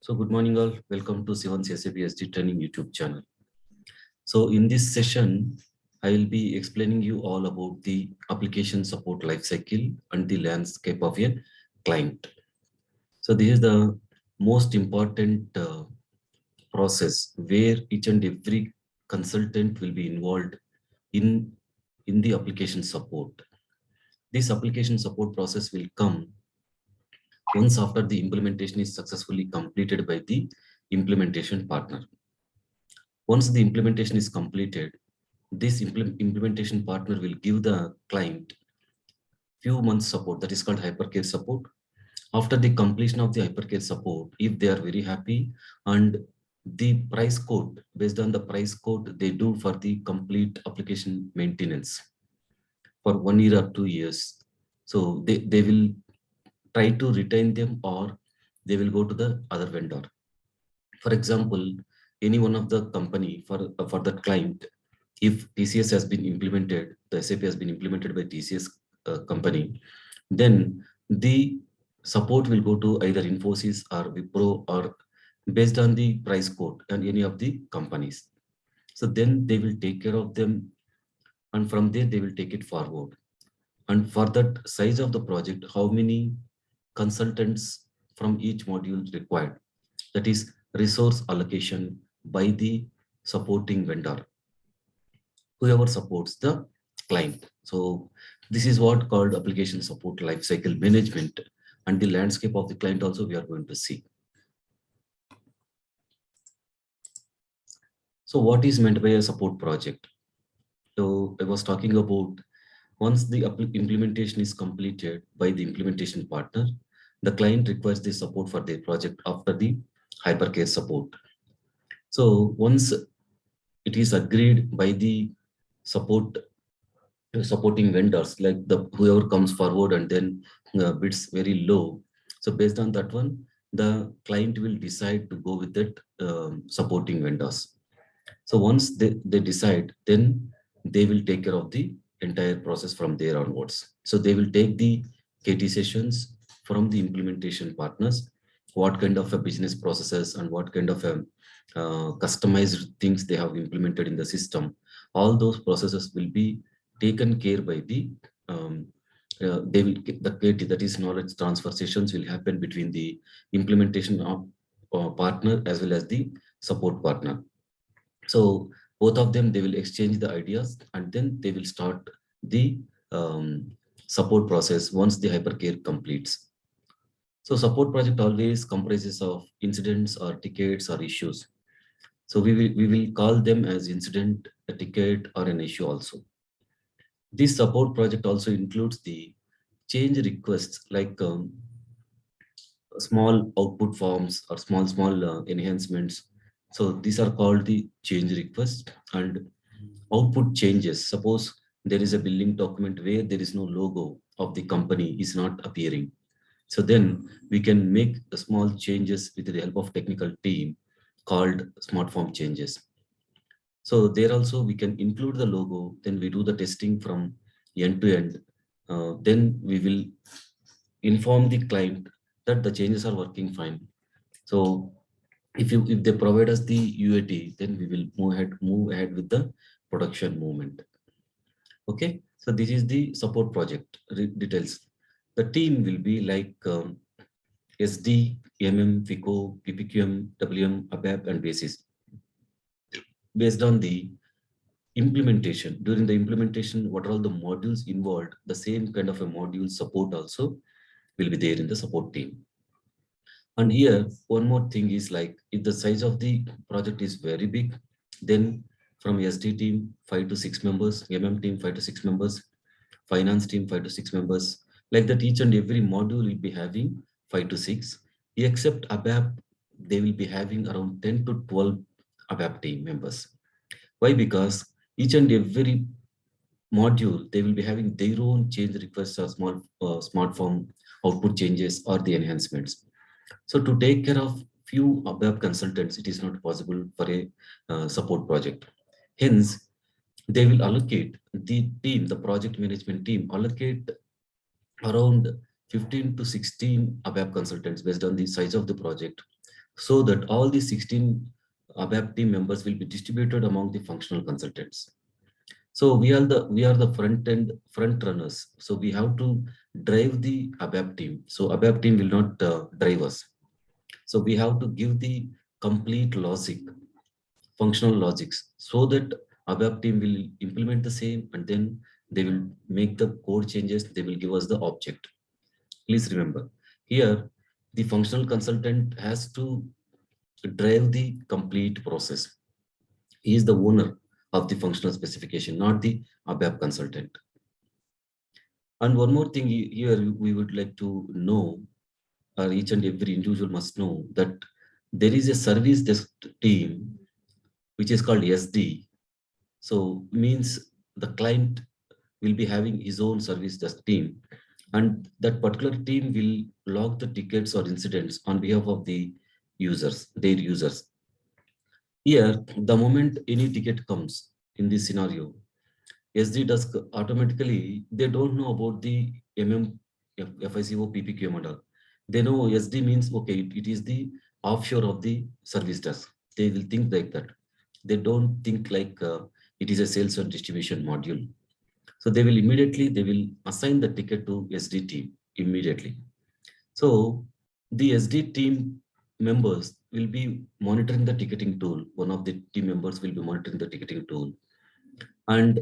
So good morning all, welcome to Sivan's SAP SD training YouTube channel. So in this session, I will be explaining you all about the application support lifecycle and the landscape of a client. So this is the most important process where each and every consultant will be involved in, in the application support. This application support process will come once after the implementation is successfully completed by the implementation partner. Once the implementation is completed, this implementation partner will give the client few months support, that is called hypercare support. After the completion of the hypercare support, if they are very happy and the price code, based on the price code they do for the complete application maintenance for 1 year or 2 years, so they will try to retain them or they will go to the other vendor. For example, any one of the company for the client, if TCS has been implemented, the SAP has been implemented by TCS company, then the support will go to either Infosys or Wipro or based on the price code and any of the companies. So then they will take care of them, and from there they will take it forward. And for that size of the project, how many consultants from each module required, that is resource allocation by the supporting vendor, whoever supports the client. So this is what called application support lifecycle management, and the landscape of the client also we are going to see. So what is meant by a support project? So I was talking about once the implementation is completed by the implementation partner, the client requires the support for their project after the hypercare support. So once it is agreed by the supporting vendors, like the whoever comes forward and then bids very low, so based on that one, the client will decide to go with that supporting vendors. So once they decide, then they will take care of the entire process from there onwards. So they will take the KT sessions from the implementation partners, what kind of a business processes and what kind of a customized things they have implemented in the system. All those processes will be taken care by the they will get the KT, that is knowledge transfer sessions, will happen between the implementation of partner as well as the support partner. So both of them, they will exchange the ideas and then they will start the support process once the hypercare completes. So support project always comprises of incidents or tickets or issues. So we will call them as incident, a ticket, or an issue also. This support project also includes the change requests, like small output forms or small enhancements. So these are called the change requests. And output changes, suppose there is a billing document where there is no logo of the company is not appearing, so then we can make the small changes with the help of technical team called smart form changes. So there also we can include the logo, then we do the testing from end to end. Then we will inform the client that the changes are working fine. So if they provide us the UAT, then we will move ahead with the production movement. Okay, so this is the support project details. The team will be like SD, FICO, PPQM, WM, ABAP, and BASIS. Based on the implementation, during the implementation, what are all the modules involved, the same kind of a module support also will be there in the support team. And here, one more thing is, like, if the size of the project is very big, then from SD team, 5 to 6 members, team, 5 to 6 members, finance team, 5 to 6 members, like that each and every module will be having 5 to 6, except ABAP, they will be having around 10 to 12 ABAP team members. Why? Because each and every module, they will be having their own change requests or smart form output changes or the enhancements. So to take care of few ABAP consultants, it is not possible for a support project. Hence, they will allocate the team, the project management team, allocate around 15 to 16 ABAP consultants based on the size of the project so that all the 16 ABAP team members will be distributed among the functional consultants. So we are the front runners. So we have to drive the ABAP team. So ABAP team will not drive us. So we have to give the complete logic, functional logics, so that ABAP team will implement the same, and then they will make the code changes. They will give us the object. Please remember, here the functional consultant has to drive the complete process. He is the owner of the functional specification, not the ABAP consultant. And one more thing here we would like to know, or each and every individual must know, that there is a service desk team which is called SD. So means the client will be having his own service desk team, and that particular team will log the tickets or incidents on behalf of the users, their users. Here, the moment any ticket comes in this scenario, SD desk automatically, they don't know about the FICO, PPQ model. They know SD means, okay, it is the offshore of the service desk. They will think like that. They don't think like it is a sales and distribution module. So they will assign the ticket to SD team immediately. So the SD team members will be monitoring the ticketing tool. One of the team members will be monitoring the ticketing tool. And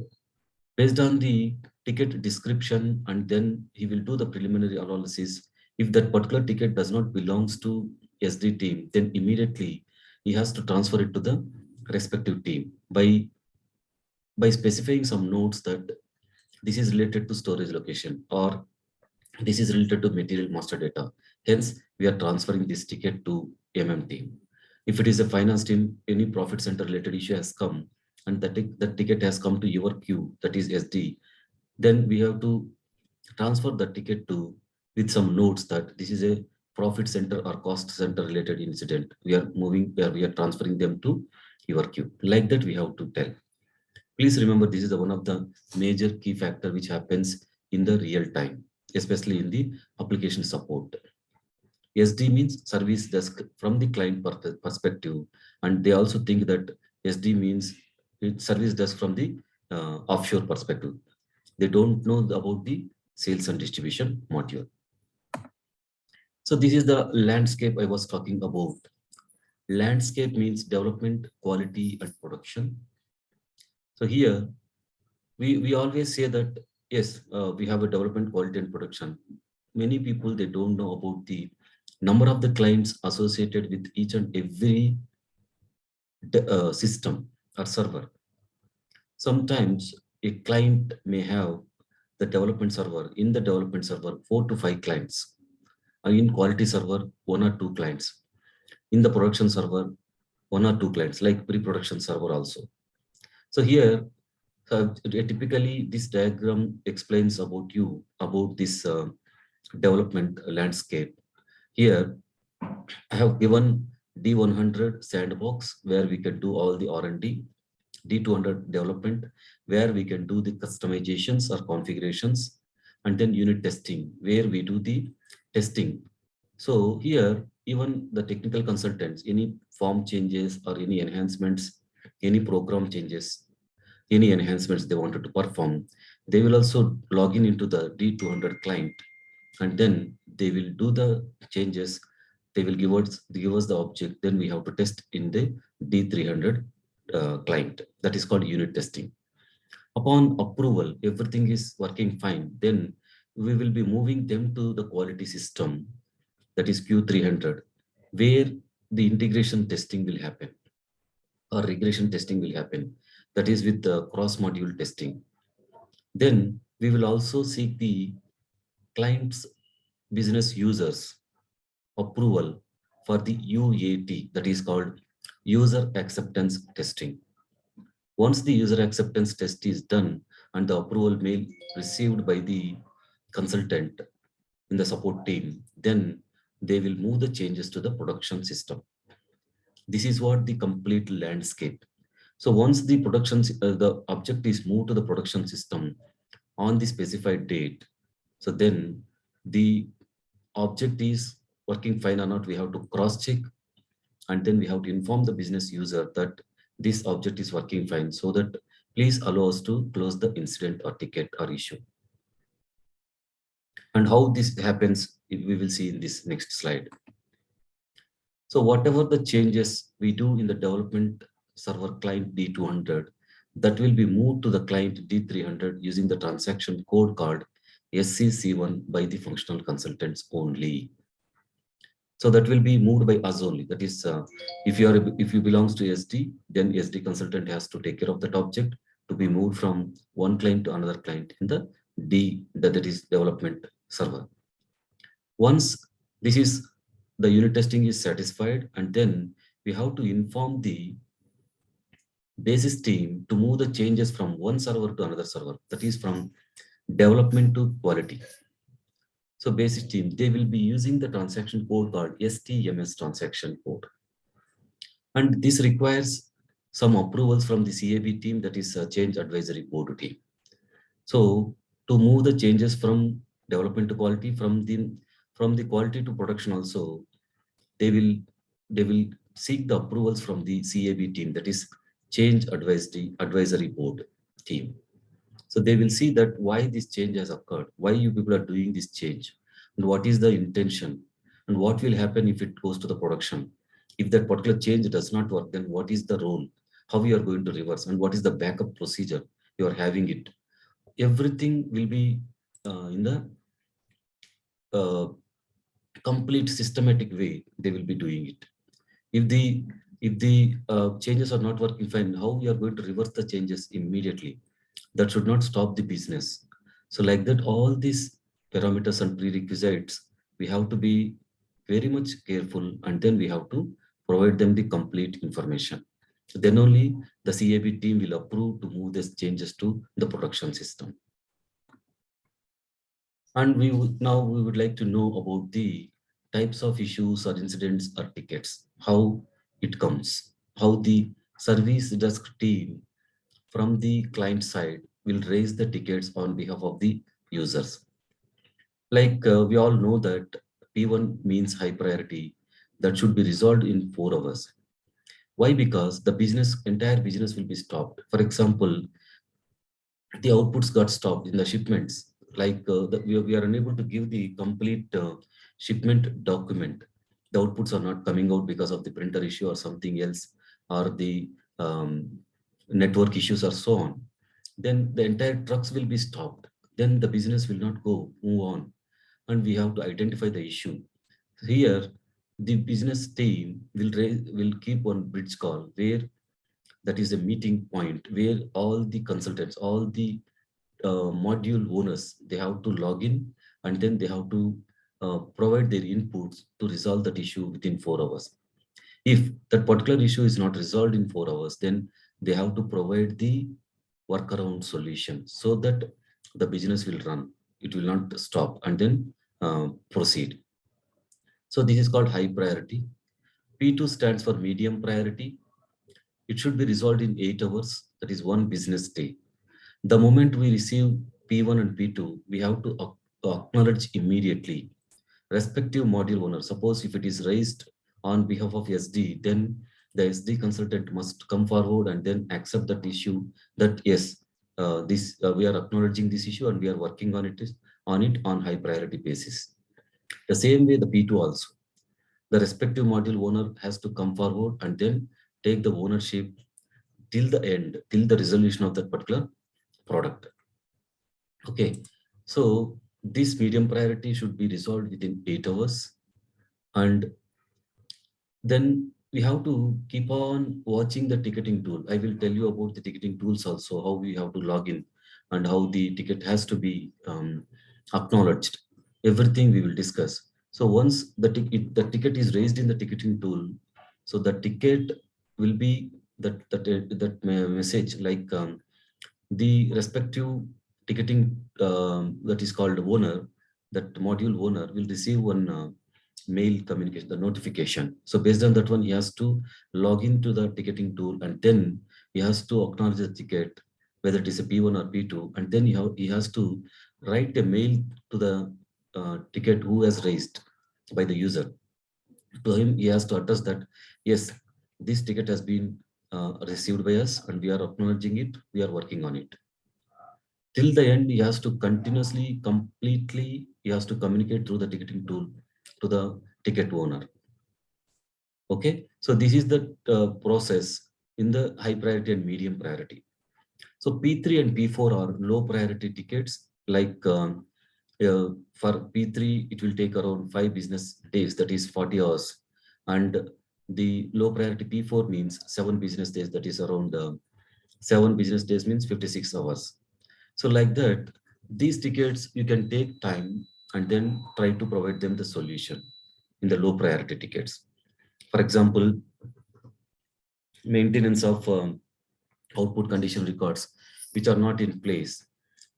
based on the ticket description, and then he will do the preliminary analysis. If that particular ticket does not belongs to SD team, then immediately he has to transfer it to the respective team by specifying some notes that this is related to storage location, or this is related to material master data. Hence, we are transferring this ticket to team. If it is a finance team, any profit center related issue has come, and the ticket has come to your queue, that is SD, then we have to transfer the ticket to with some notes that this is a profit center or cost center related incident. We are we are transferring them to your queue. Like that, we have to tell. Please remember, this is one of the major key factor which happens in the real time, especially in the application support. SD means service desk from the client perspective, and they also think that SD means service desk from the offshore perspective. They don't know about the sales and distribution module. So this is the landscape I was talking about. Landscape means development, quality, and production. So here we always say that yes, we have a development, quality, and production. Many people, they don't know about the number of the clients associated with each and every system or server. Sometimes a client may have the development server, in the development server 4 to 5 clients, and in quality server 1 or 2 clients, in the production server 1 or 2 clients, like pre-production server also. So here, typically this diagram explains about this development landscape. Here I have given D100 sandbox, where we can do all the R&D, D200 development, where we can do the customizations or configurations, and then unit testing, where we do the testing. So here, even the technical consultants, any form changes or any enhancements, any program changes, any enhancements they wanted to perform, they will also log in into the D200 client, and then they will do the changes. They will give us the object. Then we have to test in the D300 client. That is called unit testing. Upon approval, everything is working fine. Then we will be moving them to the quality system, that is Q300, where the integration testing will happen or regression testing will happen. That is with the cross-module testing. Then we will also seek the client's business users approval for the UAT, that is called user acceptance testing. Once the user acceptance test is done and the approval mail received by the consultant in the support team, then they will move the changes to the production system. This is what the complete landscape. So once the object is moved to the production system on the specified date, so then the object is working fine or not, we have to cross check and then we have to inform the business user that this object is working fine, so that please allow us to close the incident or ticket or issue. And how this happens, we will see in this next slide. So whatever the changes we do in the development server client D200, that will be moved to the client D300 using the transaction code called SCC1 by the functional consultants only. So that will be moved by us only. That is, if you belongs to SD, then SD consultant has to take care of that object to be moved from one client to another client in the that is development server. Once this is the unit testing is satisfied, and then we have to inform the basis team to move the changes from one server to another server. That is from development to quality. So basis team, they will be using the transaction code called STMS transaction code. And this requires some approvals from the CAB team, that is a change advisory board team. So to move the changes from development to quality, from the quality to production also, they will seek the approvals from the CAB team, that is change advisory board team. So they will see that why this change has occurred, why you people are doing this change, and what is the intention, and what will happen if it goes to the production. If that particular change does not work, then what is the role, how we are going to reverse, and what is the backup procedure you are having it. Everything will be in the uh, complete systematic way they will be doing it. If the changes are not working fine, how we are going to reverse the changes immediately? That should not stop the business. So like that, all these parameters and prerequisites, we have to be very much careful, and then we have to provide them the complete information. Then only the CAB team will approve to move these changes to the production system. And now we would like to know about the types of issues or incidents or tickets, how it comes, how the service desk team from the client side will raise the tickets on behalf of the users. Like we all know that P1 means high priority that should be resolved in 4 hours. Why? Because the entire business will be stopped. For example, the outputs got stopped in the shipments. Like we are unable to give the complete shipment document. The outputs are not coming out because of the printer issue or something else, or the network issues or so on. Then the entire trucks will be stopped. Then the business will not move on, and we have to identify the issue. Here, the business team will keep one bridge call, where that is a meeting point where all the consultants, all the module owners, they have to log in, and then they have to provide their inputs to resolve that issue within 4 hours. If that particular issue is not resolved in 4 hours, then they have to provide the workaround solution so that the business will run. It will not stop, and then proceed. So this is called high priority. P2 stands for medium priority. It should be resolved in 8 hours, that is one business day. The moment we receive P1 and P2, we have to acknowledge immediately. Respective module owner, suppose if it is raised on behalf of SD, then the SD consultant must come forward and then accept that issue, that yes, we are acknowledging this issue and we are working on it on high priority basis. The same way the P2 also. The respective module owner has to come forward and then take the ownership till the end, till the resolution of that particular product. Okay, so this medium priority should be resolved within 8 hours, and then we have to keep on watching the ticketing tool. I will tell you about the ticketing tools also, how we have to log in and how the ticket has to be acknowledged. Everything we will discuss. So once the ticket is raised in the ticketing tool, so the ticket will be that message, like the respective ticketing that is called owner, that module owner will receive one mail communication, the notification. So based on that one, he has to log into the ticketing tool, and then he has to acknowledge the ticket, whether it is a P1 or P2, and then he has to write a mail to the ticket who has raised by the user. To him, he has to address that, yes, this ticket has been received by us and we are acknowledging it, we are working on it. Till the end, he has to continuously, completely, he has to communicate through the ticketing tool to the ticket owner. Okay, so this is the process in the high priority and medium priority. So P3 and P4 are low priority tickets. Like for P3, it will take around 5 business days, that is 40 hours. And the low priority P4 means 7 business days, that is around 7 business days means 56 hours. So like that, these tickets, you can take time and then try to provide them the solution in the low priority tickets. For example, maintenance of output condition records, which are not in place,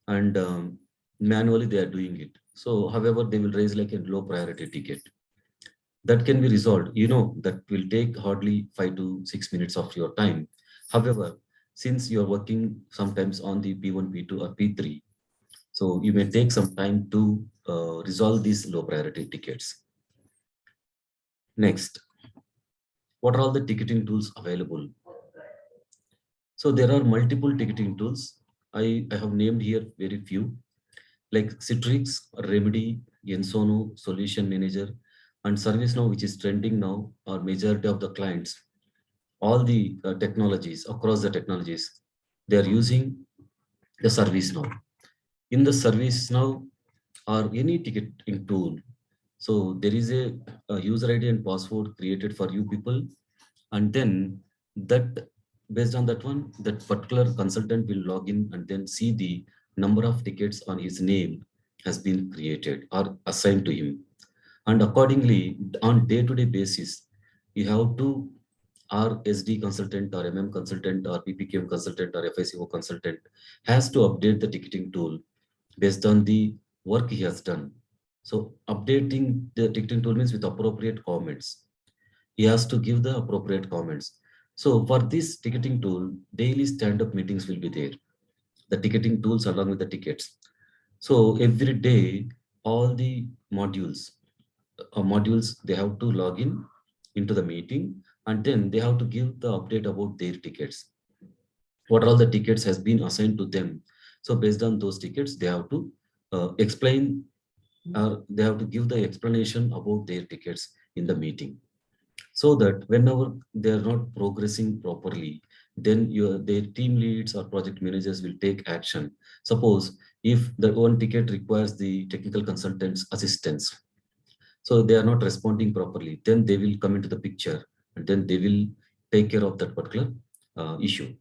and manually they are doing it. So, however, they will raise like a low priority ticket. That can be resolved. You know, that will take hardly 5 to 6 minutes of your time. However, since you're working sometimes on the P1, P2, or P3, so you may take some time to resolve these low priority tickets. Next, what are all the ticketing tools available? So there are multiple ticketing tools. I have named here very few, like Citrix, Remedy, Ensono, Solution Manager, and ServiceNow, which is trending now, or majority of the clients, all the technologies, across the technologies, they are using the ServiceNow. In the ServiceNow or any ticketing tool, so there is a user ID and password created for you people, and then that, based on that one, that particular consultant will log in and then see the number of tickets on his name has been created or assigned to him. And accordingly, on day-to-day basis, you have to, our SD consultant or MM consultant or PPQM consultant or FICO consultant has to update the ticketing tool based on the work he has done. So updating the ticketing tool means with appropriate comments. He has to give the appropriate comments. So for this ticketing tool, daily stand-up meetings will be there. The ticketing tools along with the tickets. So every day, all the modules, they have to log in into the meeting, and then they have to give the update about their tickets. What all the tickets has been assigned to them. So based on those tickets, they have to explain, or they have to give the explanation about their tickets in the meeting, so that whenever they are not progressing properly, then their team leads or project managers will take action. Suppose if the one ticket requires the technical consultant's assistance, so they are not responding properly, then they will come into the picture, and then they will take care of that particular issue,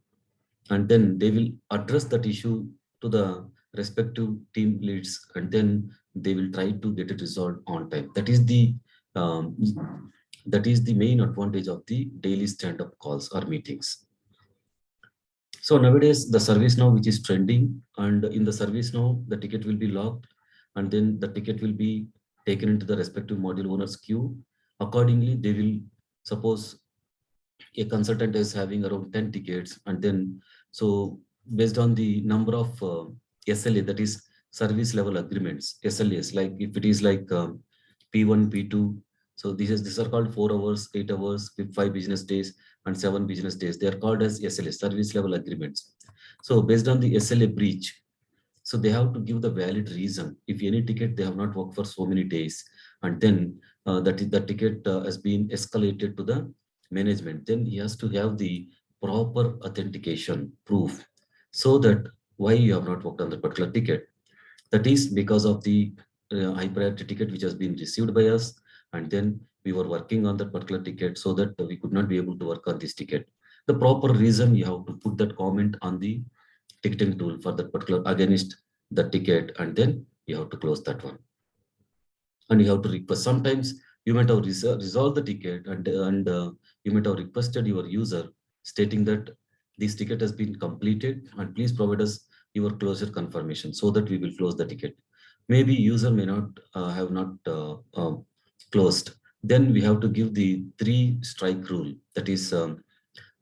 and then they will address that issue to the respective team leads, and then they will try to get it resolved on time. Um, that is the main advantage of the daily stand-up calls or meetings. So nowadays, the service now which is trending, and in the service now, the ticket will be locked, and then the ticket will be taken into the respective module owner's queue. Accordingly, they will, suppose a consultant is having around 10 tickets, and then, so based on the number of SLA, that is service level agreements, SLAs, like if it is like P1, P2, so these are called 4 hours, 8 hours, 5 business days, and 7 business days. They are called as SLA, service level agreements. So based on the SLA breach, so they have to give the valid reason. If any ticket they have not worked for so many days, and then the ticket has been escalated to the management, then he has to have the proper authentication proof, so that why you have not worked on the particular ticket. That is because of the high priority ticket which has been received by us, and then we were working on that particular ticket, so that we could not be able to work on this ticket. The proper reason, you have to put that comment on the ticketing tool for that particular against the ticket, and then you have to close that one, and you have to request. Sometimes you might have resolved the ticket, and you might have requested your user stating that this ticket has been completed and please provide us your closure confirmation so that we will close the ticket. Maybe user may not have not closed. Then we have to give the 3 strike rule, that is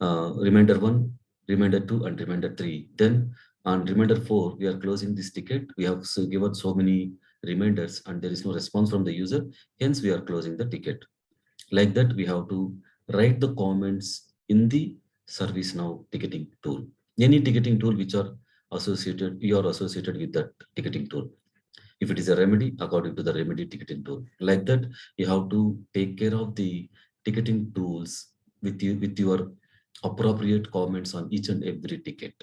reminder 1, reminder 2, and reminder 3. Then on reminder 4, we are closing this ticket. We have given so many reminders and there is no response from the user. Hence, we are closing the ticket. Like that, we have to write the comments in the ServiceNow ticketing tool. Any ticketing tool which are associated, you are associated with that ticketing tool. If it is a remedy, according to the remedy ticketing tool. Like that, you have to take care of the ticketing tools with you, with your appropriate comments on each and every ticket.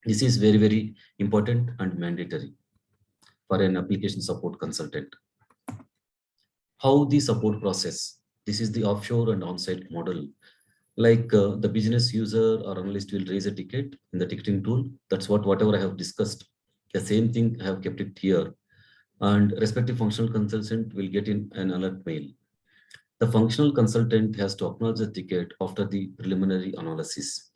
This is very, very important and mandatory for an application support consultant. How the support process. This is the offshore and on-site model. Like the business user or analyst will raise a ticket in the ticketing tool. That's whatever I have discussed. The same thing I have kept it here. And respective functional consultant will get in an alert mail. The functional consultant has to acknowledge the ticket after the preliminary analysis.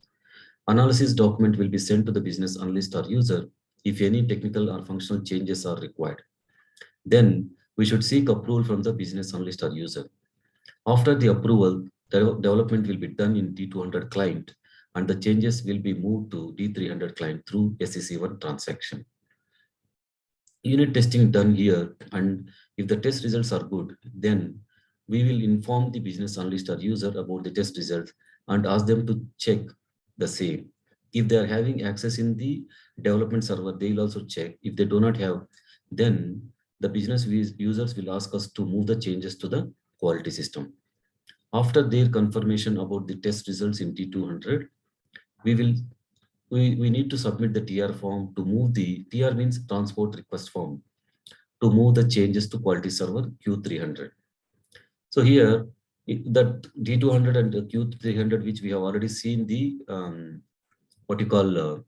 Analysis document will be sent to the business analyst or user if any technical or functional changes are required. Then we should seek approval from the business analyst or user. After the approval, the development will be done in D200 client and the changes will be moved to D300 client through SEC1 transaction. Unit testing done here, and if the test results are good, then we will inform the business analyst or user about the test results and ask them to check the same. If they are having access in the development server, they will also check. If they do not have, then the business users will ask us to move the changes to the quality system. After their confirmation about the test results in T200, we will we need to submit the TR form to move the TR means transport request form to move the changes to quality server Q300. So here that D200 and the Q300, which we have already seen the what you call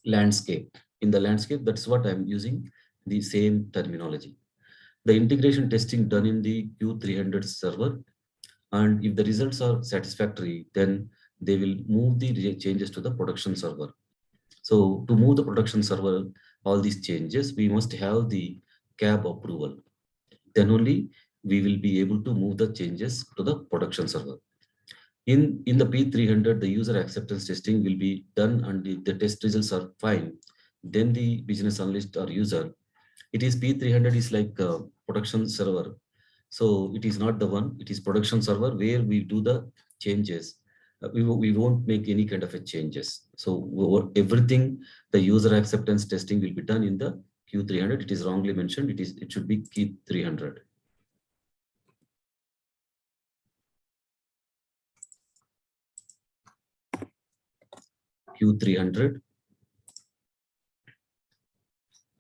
landscape. In the landscape, that's what I'm using the same terminology. The integration testing done in the Q300 server, and if the results are satisfactory, then they will move the changes to the production server. So to move the production server, all these changes, we must have the CAB approval. Then only we will be able to move the changes to the production server. In the P300, the user acceptance testing will be done, and if the test results are fine, then the business analyst or user, it is P300 is like a production server. So it is not the one, it is production server where we do the changes. We won't make any kind of a changes. So everything, the user acceptance testing will be done in the Q300. It is wrongly mentioned. It should be Q300. Q300.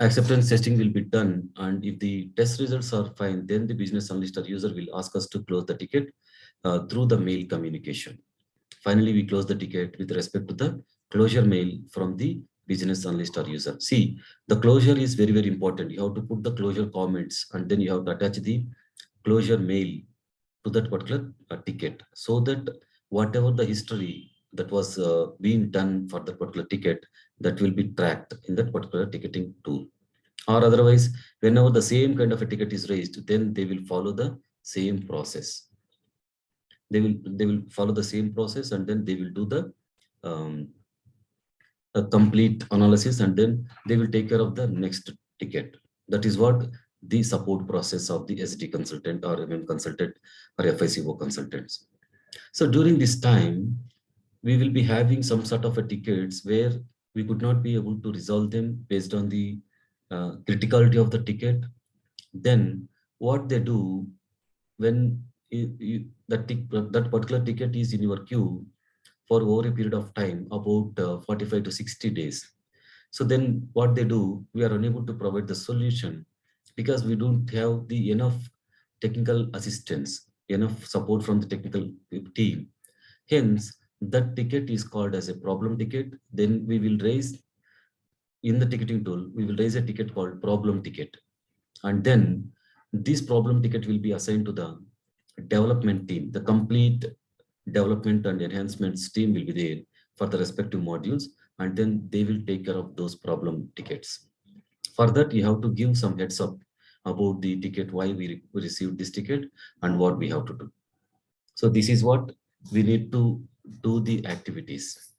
Acceptance testing will be done, and if the test results are fine, then the business analyst or user will ask us to close the ticket through the mail communication. Finally, we close the ticket with respect to the closure mail from the business analyst or user. See, the closure is very, very important. You have to put the closure comments, and then you have to attach the closure mail to that particular ticket, so that whatever the history that was being done for that particular ticket, that will be tracked in that particular ticketing tool. Or otherwise, whenever the same kind of a ticket is raised, then they will follow the same process. They will follow the same process, and then they will do the a complete analysis, and then they will take care of the next ticket. That is what the support process of the SD consultant or MM consultant or FICO consultants. So during this time, we will be having some sort of a tickets where we could not be able to resolve them based on the criticality of the ticket. Then what they do, when that particular ticket is in your queue for over a period of time, about 45 to 60 days. So then what they do, we are unable to provide the solution because we don't have the enough technical assistance, enough support from the technical team. Hence, that ticket is called as a problem ticket. Then we will raise in the ticketing tool, we will raise a ticket called problem ticket. And then this problem ticket will be assigned to the development team. The complete development and enhancements team will be there for the respective modules, and then they will take care of those problem tickets. For that, you have to give some heads up about the ticket, why we received this ticket and what we have to do. So this is what we need to do the activities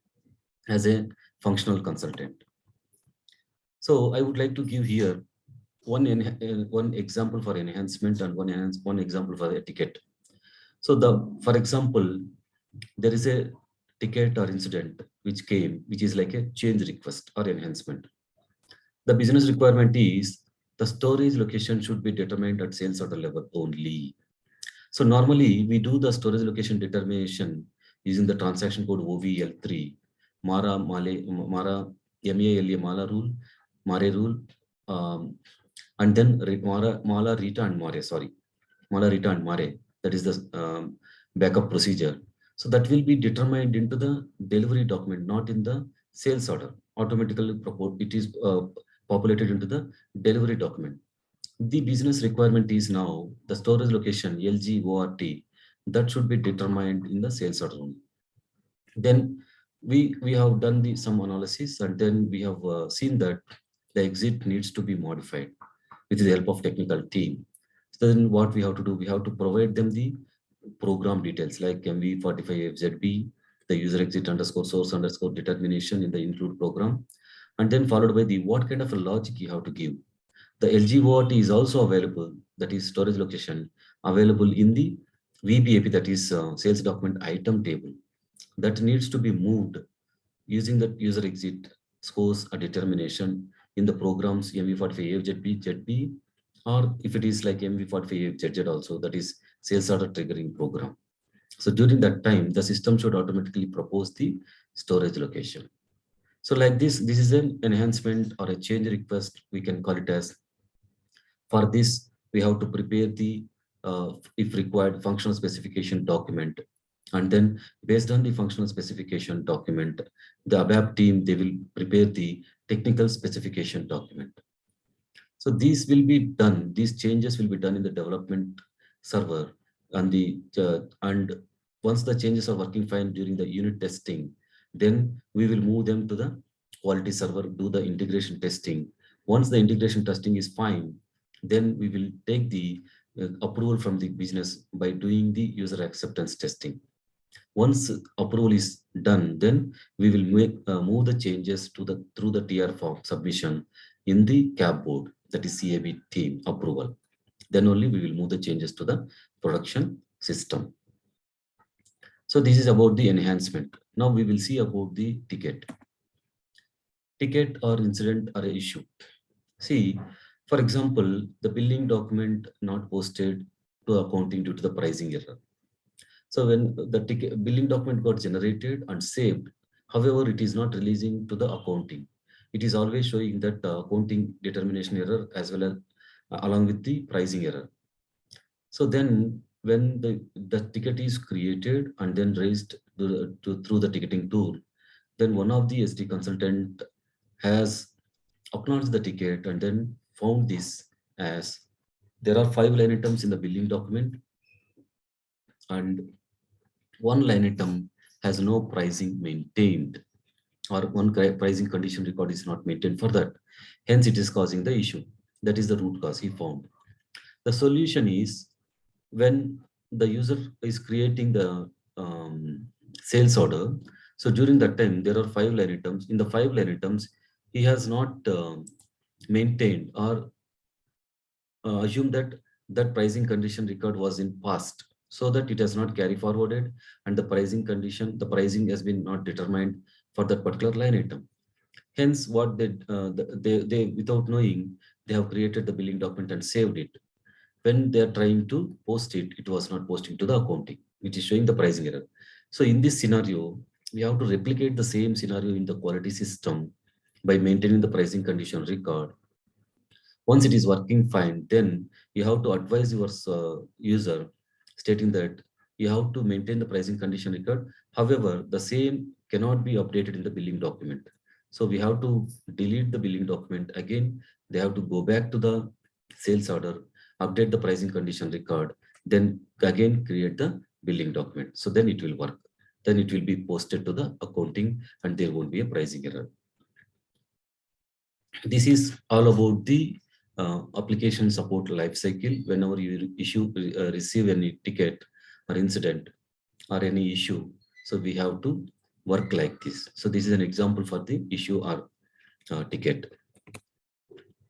as a functional consultant. So I would like to give here one example for enhancement and one example for a ticket. So for example, there is a ticket or incident which came, which is like a change request or enhancement. The business requirement is the storage location should be determined at sales order level only. So normally we do the storage location determination using the transaction code OVL3, Mara MALA Mala rule, Mare rule, um, and then Mala Rita and Mare, sorry, Mala Rita and Mare. That is the backup procedure. So that will be determined into the delivery document, not in the sales order. Automatically, it is populated into the delivery document. The business requirement is now the storage location LGORT that should be determined in the sales order only. Then we have done some analysis, and then we have seen that the exit needs to be modified with the help of technical team. So then what we have to do, we have to provide them the program details like MV45FZB, the user exit underscore source underscore determination in the include program, and then followed by the what kind of a logic you have to give. The LGOT is also available, that is storage location, available in the VBAP, that is sales document item table, that needs to be moved using the user exit scores a determination in the programs MV45 ZB, or if it is like MV45 ZZ also, that is sales order triggering program. So during that time, the system should automatically propose the storage location. So like this is an enhancement or a change request, we can call it as. For this, we have to prepare the, if required, functional specification document. And then based on the functional specification document, the ABAP team, they will prepare the technical specification document. So these will be done, these changes will be done in the development server, and once the changes are working fine during the unit testing, then we will move them to the quality server, do the integration testing. Once the integration testing is fine, then we will take the approval from the business by doing the user acceptance testing. Once approval is done, then we will move the changes to through the TR form submission in the CAB board, that is CAB team approval. Then only we will move the changes to the production system. So this is about the enhancement. Now we will see about the ticket. Ticket or incident or issue. See, for example, the billing document not posted to accounting due to the pricing error. So when the billing document got generated and saved, however, it is not releasing to the accounting. It is always showing that accounting determination error as well as along with the pricing error. So then when the ticket is created and then raised through the ticketing tool, then one of the SD consultant has acknowledged the ticket and then found this as there are 5 line items in the billing document, and one line item has no pricing maintained, or one pricing condition record is not maintained for that. Hence, it is causing the issue. That is the root cause he found. The solution is when the user is creating the sales order. So during that time, there are 5 line items. In the 5 line items, he has not maintained or assume that that pricing condition record was in past, so that it has not carry forwarded, and the pricing has been not determined for that particular line item. Hence, what they without knowing, they have created the billing document and saved it. When they are trying to post it, it was not posting to the accounting, which is showing the pricing error. So in this scenario, we have to replicate the same scenario in the quality system by maintaining the pricing condition record. Once it is working fine, then you have to advise your user stating that you have to maintain the pricing condition record. However, the same cannot be updated in the billing document. So we have to delete the billing document again. They have to go back to the sales order, update the pricing condition record, then again create the billing document. So then it will work. Then it will be posted to the accounting and there won't be a pricing error. This is all about the application support lifecycle. Whenever you receive any ticket or incident or any issue, so we have to work like this. So this is an example for the issue or ticket.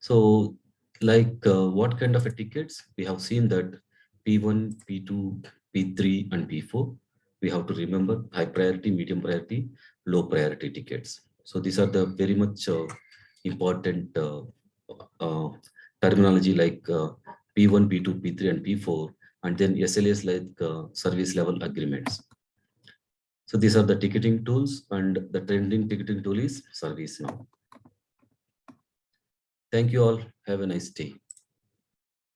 So like what kind of a tickets? We have seen that P1, P2, P3 have to remember high priority, medium priority, low priority tickets. So these are the very much important uh, terminology like P1, P2, P3, and P4, and then SLAs like service level agreements. So these are the ticketing tools, and the trending ticketing tool is ServiceNow. Thank you all. Have a nice day.